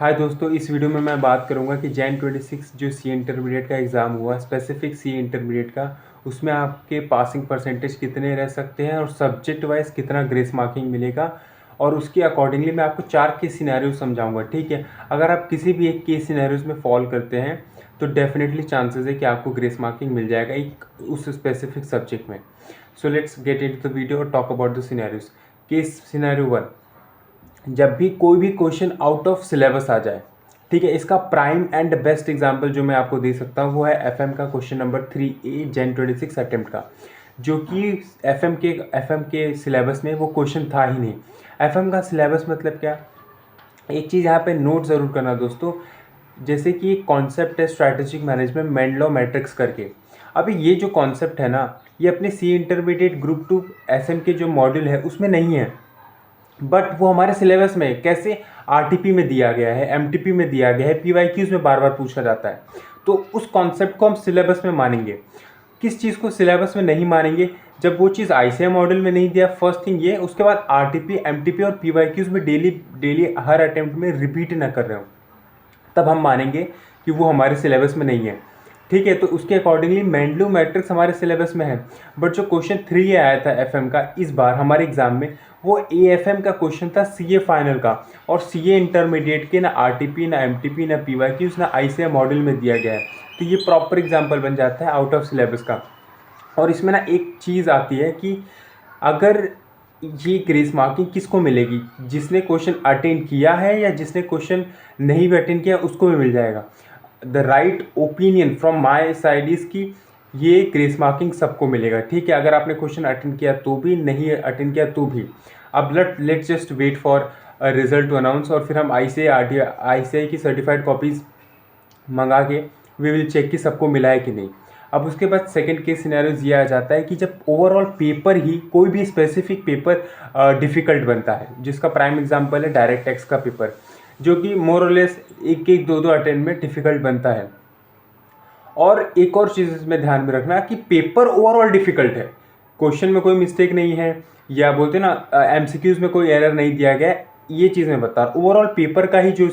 हाय दोस्तों, इस वीडियो में मैं बात करूंगा कि जैन 26 जो सी इंटरमीडिएट का एग्ज़ाम हुआ, स्पेसिफिक सी इंटरमीडिएट का, उसमें आपके पासिंग परसेंटेज कितने रह सकते हैं और सब्जेक्ट वाइज कितना ग्रेस मार्किंग मिलेगा। और उसके अकॉर्डिंगली मैं आपको 4 केस सिनेरियो समझाऊंगा। ठीक है, अगर आप किसी भी एक केस सिनेरियोज में फॉल करते हैं तो डेफिनेटली चांसेस है कि आपको ग्रेस मार्किंग मिल जाएगा एक उस स्पेसिफिक सब्जेक्ट में। So let's get into the video और talk about the scenarios. Case scenario 1, जब भी कोई भी क्वेश्चन आउट ऑफ सिलेबस आ जाए। ठीक है, इसका प्राइम एंड बेस्ट एग्जांपल जो मैं आपको दे सकता हूँ वो है एफएम का question number 3A Jain 26 attempt का, जो कि एफएम के सिलेबस में वो क्वेश्चन था ही नहीं। एफएम का सिलेबस मतलब क्या, एक चीज़ यहाँ पे नोट ज़रूर करना दोस्तों, जैसे कि एक कॉन्सेप्ट है स्ट्रैटेजिक मैनेजमेंट मेंडलो मैट्रिक्स करके। अभी ये जो कॉन्सेप्ट है ना, ये अपने सी इंटरमीडिएट ग्रुप 2 एसएम के जो मॉड्यूल है उसमें नहीं है, बट वो हमारे सिलेबस में कैसे आरटीपी में दिया गया है, एमटीपी में दिया गया है, पीवाईक्यूज में बार बार पूछा जाता है। तो उस कॉन्सेप्ट को हम सिलेबस में मानेंगे। किस चीज़ को सिलेबस में नहीं मानेंगे, जब वो चीज़ आईसीएम मॉडल में नहीं दिया, फर्स्ट थिंग ये, उसके बाद आरटीपी एमटीपी और पीवाईक्यूज में डेली डेली हर अटेम्प्ट में रिपीट ना कर रहे हो, तब हम मानेंगे कि वो हमारे सिलेबस में नहीं है। ठीक है, तो उसके अकॉर्डिंगली मेंडलो मैट्रिक्स हमारे सिलेबस में है। बट जो क्वेश्चन 3 आया था एफएम का इस बार हमारे एग्जाम में, वो एएफएम का क्वेश्चन था सीए फाइनल का, और सीए इंटरमीडिएट के ना आरटीपी ना एमटीपी ना पीवाईक्यूज ना आईसीएम मॉडल में दिया गया है। तो ये प्रॉपर एग्जाम्पल बन जाता है आउट ऑफ सिलेबस का। और इसमें ना एक चीज़ आती है कि अगर ये ग्रेस मार्किंग किसको मिलेगी, जिसने क्वेश्चन अटेंड किया है या जिसने क्वेश्चन नहीं भी अटेंड किया उसको भी मिल जाएगा। The right opinion from my side is कि ये ग्रेस मार्किंग सबको मिलेगा। ठीक है, अगर आपने क्वेश्चन अटेंड किया तो भी, नहीं अटेंड किया तो भी। अब let's just wait for result to announce, और फिर हम आईसीआई की सर्टिफाइड कॉपीज़ मंगा के वी विल चेक कि सबको मिला है कि नहीं। अब उसके बाद सेकंड केस सिनेरियोज ये आ जाता है कि जब ओवरऑल पेपर ही, कोई भी स्पेसिफिक पेपर डिफ़िकल्ट बनता है, जिसका प्राइम एग्जांपल है डायरेक्ट टैक्स का पेपर, जो कि मोर और लेस एक एक दो अटेम्प्ट में डिफ़िकल्ट बनता है। और एक और चीज़ इसमें ध्यान में रखना कि पेपर ओवरऑल डिफ़िकल्ट है, क्वेश्चन में कोई मिस्टेक नहीं है, या बोलते ना एमसीक्यूज़ में कोई एरर नहीं दिया गया है, ये चीज़ मैं बता रहा हूँ। ओवरऑल पेपर का ही जो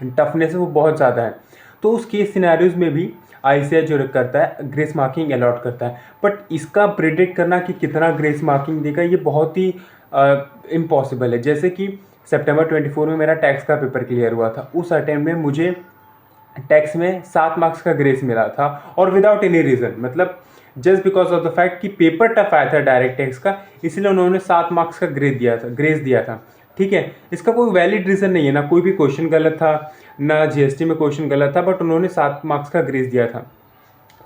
टफनेस है वो बहुत ज़्यादा है। तो उस केस सिनेरियोज में भी आईसीआई जो करता है ग्रेस मार्किंग अलॉट करता है। बट इसका प्रिडिक्ट करना कि कितना ग्रेस मार्किंग देगा ये बहुत ही इम्पॉसिबल है। जैसे कि सितंबर 24 में मेरा टैक्स का पेपर क्लियर हुआ था, उस अटेम्प्ट में मुझे टैक्स में 7 मार्क्स का ग्रेस मिला था, और विदाउट एनी रीज़न, मतलब just because of the fact कि पेपर टफ आया था डायरेक्ट टैक्स का, इसलिए उन्होंने 7 मार्क्स का ग्रेस दिया था। ठीक है, इसका कोई वैलिड रीज़न नहीं है, ना कोई भी क्वेश्चन गलत था, ना जीएसटी में क्वेश्चन गलत था, बट उन्होंने 7 मार्क्स का ग्रेस दिया था।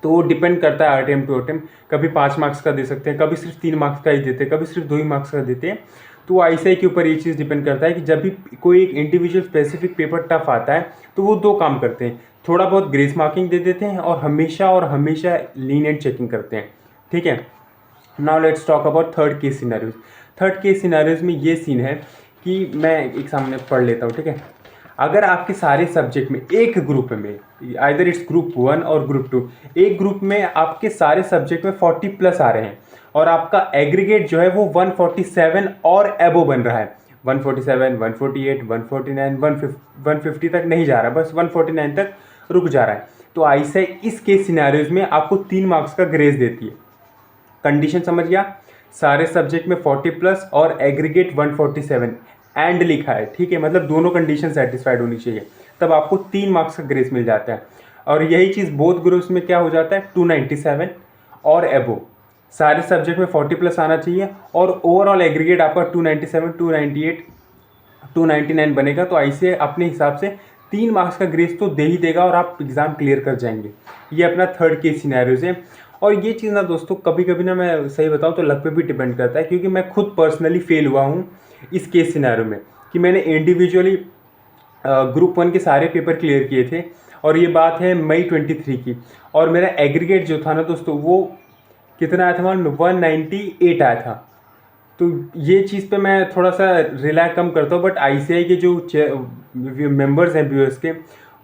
तो वो डिपेंड करता है अटेम्प्ट टू अटेम्प्ट, कभी 5 मार्क्स का दे सकते हैं, कभी सिर्फ 3 मार्क्स का ही देते हैं, कभी सिर्फ 2 ही मार्क्स का देते हैं। तो आईसीआई के ऊपर ये चीज़ डिपेंड करता है कि जब भी कोई एक इंडिविजुअल स्पेसिफिक पेपर टफ आता है तो वो 2 काम करते हैं, थोड़ा बहुत ग्रेस मार्किंग दे देते हैं और हमेशा लीनियंट चेकिंग करते हैं। ठीक है, now let's talk about third case scenarios. Third case scenarios में ये सीन है कि मैं एक सामने पढ़ लेता हूँ। ठीक है, अगर आपके सारे सब्जेक्ट में एक ग्रुप में, आइदर इट्स ग्रुप 1 और ग्रुप 2, एक ग्रुप में आपके सारे सब्जेक्ट में 40+ आ रहे हैं और आपका एग्रीगेट जो है वो 147 और एबो बन रहा है, 147, 148, 149, 150 तक नहीं जा रहा, बस 149 तक रुक जा रहा है, तो आईसीआई इस केस सिनेरियोज में आपको 3 मार्क्स का ग्रेस देती है। कंडीशन समझ गया, सारे सब्जेक्ट में 40+ और एग्रीगेट 147 एंड लिखा है। ठीक है, मतलब दोनों कंडीशन सेटिस्फाइड होनी चाहिए, तब आपको 3 मार्क्स का ग्रेस मिल जाता है। और यही चीज़ बोथ ग्रुप्स में क्या हो जाता है, 297 और एबो, सारे सब्जेक्ट में 40+ आना चाहिए, और ओवरऑल एग्रीगेट आपका 297, 298, 299 बनेगा। तो आईसीआई अपने हिसाब से 3 मार्क्स का ग्रेस तो दे ही देगा और आप एग्ज़ाम क्लियर कर जाएंगे। ये अपना थर्ड केस सिनेरियोज है। और ये चीज़ ना दोस्तों, कभी कभी ना, मैं सही बताऊँ तो लक पे भी डिपेंड करता है, क्योंकि मैं खुद पर्सनली फेल हुआ हूँ इस केस सिनेरियो में, कि मैंने इंडिविजुअली ग्रुप 1 के सारे पेपर क्लियर किए थे, और ये बात है मई 23 की, और मेरा एग्रीगेट जो था ना दोस्तों वो कितना आया था, मान 198 आया था। तो ये चीज़ पे मैं थोड़ा सा रिलाई कम करता हूँ, बट आईसीआई के जो मेंबर्स हैं व्यूअर्स के,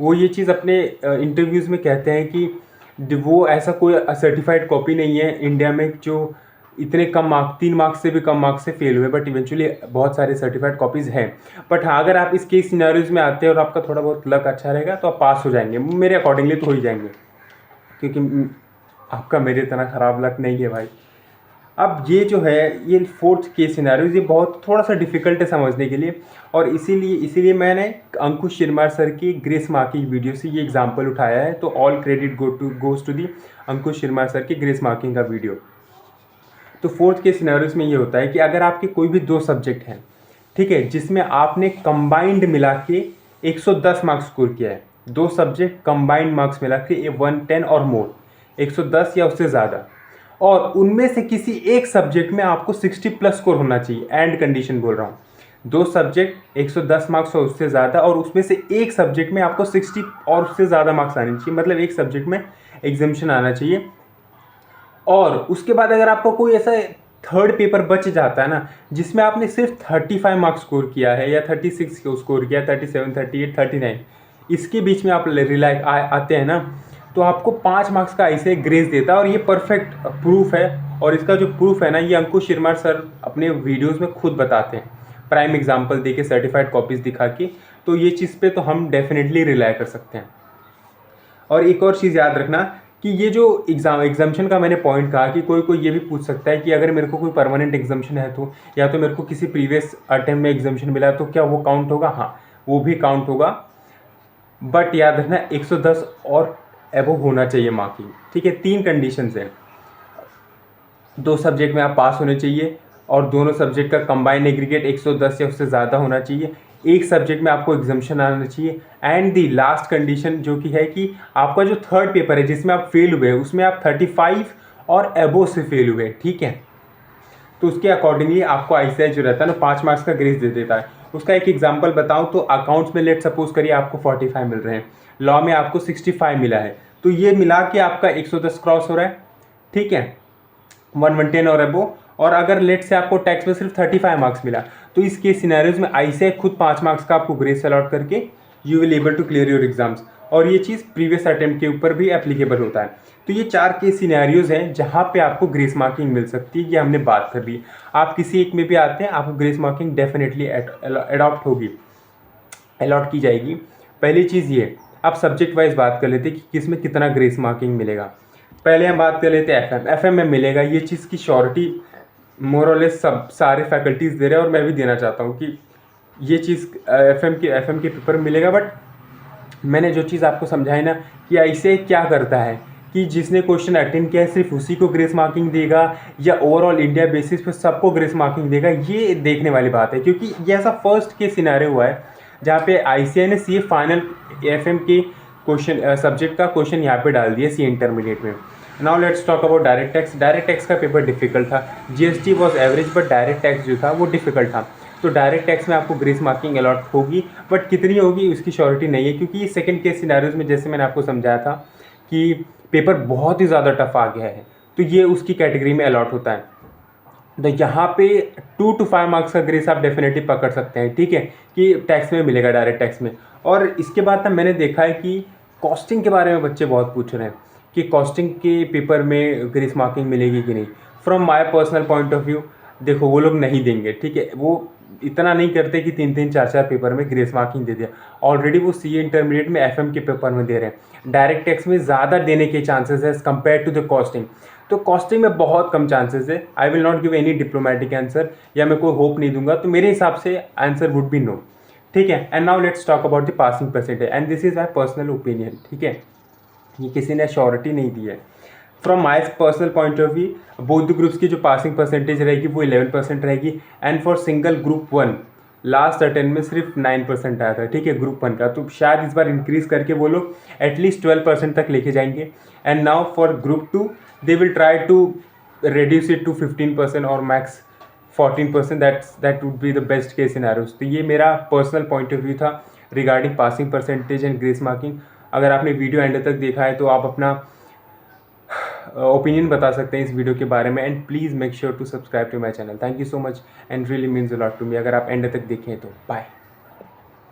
वो ये चीज़ अपने इंटरव्यूज़ में कहते हैं कि वो ऐसा कोई सर्टिफाइड कॉपी नहीं है इंडिया में जो इतने कम मार्क्स, 3 मार्क्स से भी कम मार्क्स से फेल हुए, बट इवेंचुअली बहुत सारे सर्टिफाइड कॉपीज़ हैं। बट हाँ, अगर आप इस केस सिनेरियोज में आते हैं और आपका थोड़ा बहुत लक अच्छा रहेगा तो आप पास हो जाएंगे, मेरे अकॉर्डिंगली तो हो ही जाएंगे, क्योंकि आपका मेरे इतना ख़राब लक नहीं है भाई। अब ये जो है, ये 4th केस सिनेरियोज, ये बहुत थोड़ा सा डिफिकल्ट है समझने के लिए, और इसीलिए मैंने अंकुश शिरमार सर की ग्रेस मार्किंग वीडियो से ये एग्जांपल उठाया है। तो all credit goes to the Ankush Shirmar sir की ग्रेस मार्किंग का वीडियो। तो 4th केस सिनेरियोज में ये होता है कि अगर आपके कोई भी 2 सब्जेक्ट हैं, ठीक है, जिसमें आपने कंबाइंड मिला के 110 मार्क्स स्कोर किया है, 2 सब्जेक्ट कंबाइंड मार्क्स मिला के 110 और मोर, 110 या उससे ज़्यादा, और उनमें से किसी एक सब्जेक्ट में आपको 60 प्लस स्कोर होना चाहिए, एंड कंडीशन बोल रहा हूँ। 2 सब्जेक्ट 110 मार्क्स और उससे ज़्यादा, और उसमें से एक सब्जेक्ट में आपको 60 और उससे ज़्यादा मार्क्स आने चाहिए, मतलब एक सब्जेक्ट में एग्जामिशन आना चाहिए। और उसके बाद अगर आपको कोई ऐसा थर्ड पेपर बच जाता है ना, जिसमें आपने सिर्फ 35 मार्क्स स्कोर किया है, या 36 को स्कोर किया, 37, 38, 39, इसके बीच में आप आते हैं ना, तो आपको 5 मार्क्स का ऐसे ग्रेस देता है। और ये परफेक्ट प्रूफ है, और इसका जो प्रूफ है ना, ये अंकुश शिरमार सर अपने वीडियोज़ में खुद बताते हैं, प्राइम एग्जाम्पल दे के, सर्टिफाइड कॉपीज़ दिखा के। तो ये चीज़ पे तो हम डेफिनेटली रिलाई कर सकते हैं। और एक और चीज़ याद रखना कि ये जो एग्जाम्शन का मैंने पॉइंट कहा, कि कोई ये भी पूछ सकता है कि अगर मेरे को कोई परमानेंट एग्जाम्शन है तो, या तो मेरे को किसी प्रीवियस अटेम्प्ट में एग्जाम्शन मिला तो क्या वो काउंट होगा? हाँ, वो भी काउंट होगा, बट याद रखना 110 और एबव होना चाहिए मार्किंग, ठीक है। 3 कंडीशंस हैं, 2 सब्जेक्ट में आप पास होने चाहिए, और दोनों सब्जेक्ट का कंबाइंड एग्रीगेट 110 या उससे ज़्यादा होना चाहिए, एक सब्जेक्ट में आपको एग्जाम्शन आना चाहिए, एंड दी लास्ट कंडीशन जो कि है कि आपका जो थर्ड पेपर है जिसमें आप फेल हुए, उसमें आप 35 और एबो से फेल हुए, ठीक है। तो उसके अकॉर्डिंगली आपको आईसीआई जो रहता है ना, 5 मार्क्स का ग्रेस दे देता है। उसका एक एग्जाम्पल बताऊँ तो अकाउंट्स में लेट सपोज करिए आपको 45 मिल रहे हैं, लॉ में आपको 65 मिला है, तो ये मिला के आपका 110 क्रॉस हो रहा है, ठीक है, 110 और अबो। और अगर लेट से आपको टैक्स में सिर्फ 35 मार्क्स मिला, तो इस केस सिनेरियोज में आईसीआई खुद 5 मार्क्स का आपको ग्रेस अलॉट करके you will able to clear your exams. और ये चीज़ प्रीवियस अटेम्प्ट के ऊपर भी एप्लीकेबल होता है। तो ये 4 केस सिनेरियोज हैं जहाँ पे आपको ग्रेस मार्किंग मिल सकती है, ये हमने बात कर ली। आप किसी एक में भी आते हैं, आपको ग्रेस मार्किंग डेफिनेटली अडॉप्ट होगी, अलॉट की जाएगी। पहली चीज़ ये, आप सब्जेक्ट वाइज बात कर लेते हैं कि किस में कितना ग्रेस मार्किंग मिलेगा। पहले हम बात कर लेते हैं एफएम में मिलेगा, ये चीज़ की श्योरिटी मोर और लेस सब सारे फैकल्टीज़ दे रहे हैं, और मैं भी देना चाहता हूँ कि ये चीज़ एफएम के पेपर में मिलेगा। बट मैंने जो चीज़ आपको समझाई ना, कि ऐसे क्या करता है कि जिसने क्वेश्चन अटेंड किया है सिर्फ उसी को ग्रेस मार्किंग देगा, या ओवरऑल इंडिया बेसिस पे सबको ग्रेस मार्किंग देगा, ये देखने वाली बात है। क्योंकि ये ऐसा फर्स्ट केस सिनेरियो हुआ है जहाँ पे आईसीआई ने सीए फाइनल एफएम के क्वेश्चन सब्जेक्ट का क्वेश्चन यहाँ पे डाल दिया सी इंटरमीडिएट में। Now let's talk about direct tax. Direct tax का पेपर डिफिकल्ट था, GST was average, but direct tax जो था वो डिफिकल्ट था। तो डायरेक्ट टैक्स में आपको ग्रेस मार्किंग अलॉट होगी, बट कितनी होगी उसकी श्योरिटी नहीं है, क्योंकि ये सेकंड केस सिनेरियोज में जैसे मैंने आपको समझाया था कि पेपर बहुत ही ज़्यादा टफ आ गया है, तो ये उसकी कैटेगरी में अलॉट होता है। तो यहाँ पे 2 to 5 मार्क्स का ग्रेस आप डेफिनेटली पकड़ सकते हैं, ठीक है, कि टैक्स में मिलेगा, डायरेक्ट टैक्स में। और इसके बाद ना मैंने देखा है कि कॉस्टिंग के बारे में बच्चे बहुत पूछ रहे हैं कि कॉस्टिंग के पेपर में ग्रेस मार्किंग मिलेगी कि नहीं। From my personal point of view, देखो वो लोग नहीं देंगे, ठीक है, वो इतना नहीं करते कि 3-3, 4-4 पेपर में ग्रेस मार्किंग दे दिया। ऑलरेडी वो सीए इंटरमीडिएट में एफएम के पेपर में दे रहे हैं, डायरेक्ट टैक्स में ज़्यादा देने के चांसेस है as compare to the costing. तो कॉस्टिंग में बहुत कम चांसेस है। I will not give any diplomatic answer, या मैं कोई होप नहीं दूंगा, तो मेरे हिसाब से आंसर वुड बी नो, ठीक है। And now let's talk about the passing percentage, and this is my personal opinion, ठीक है, ये किसी ने श्योरिटी नहीं दी है। From my personal point of view, both the groups की जो पासिंग परसेंटेज रहेगी वो 11% रहेगी, and for single group 1 last attempt में सिर्फ 9% आया था, ठीक है, ग्रुप 1 का। तो शायद इस बार इंक्रीज करके वो लोग एटलीस्ट 12% तक लेके जाएंगे। And now for group 2 they will try to reduce it to 15% और max 14%, that would be the best case scenarios। तो ये मेरा पर्सनल पॉइंट ऑफ व्यू था regarding passing percentage and grace marking. अगर आपने वीडियो एंड तक देखा है तो आप अपना ओपिनियन बता सकते हैं इस वीडियो के बारे में, and please make sure to subscribe to my channel. Thank you so much and really means a lot to me अगर आप एंड तक देखें तो। बाय।